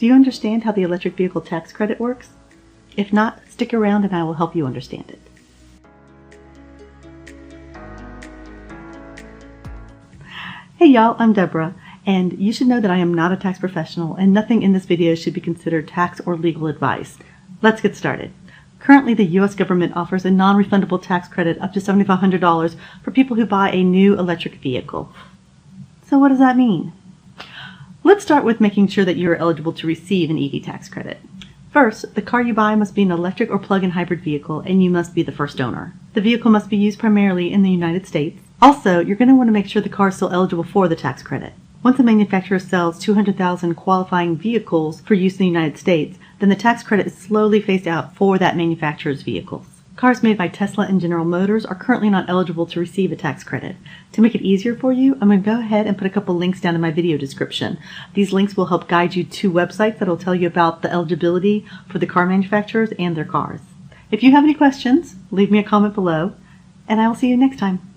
Do you understand how the electric vehicle tax credit works? If not, stick around and I will help you understand it. Hey y'all, I'm Deborah, and you should know that I am not a tax professional and nothing in this video should be considered tax or legal advice. Let's get started. Currently, the U.S. government offers a non-refundable tax credit up to $7,500 for people who buy a new electric vehicle. So what does that mean? Let's start with making sure that you are eligible to receive an EV tax credit. First, the car you buy must be an electric or plug-in hybrid vehicle, and you must be the first owner. The vehicle must be used primarily in the United States. Also, you're going to want to make sure the car is still eligible for the tax credit. Once a manufacturer sells 200,000 qualifying vehicles for use in the United States, then the tax credit is slowly phased out for that manufacturer's vehicles. Cars made by Tesla and General Motors are currently not eligible to receive a tax credit. To make it easier for you, I'm going to go ahead and put a couple links down in my video description. These links will help guide you to websites that will tell you about the eligibility for the car manufacturers and their cars. If you have any questions, leave me a comment below, and I will see you next time.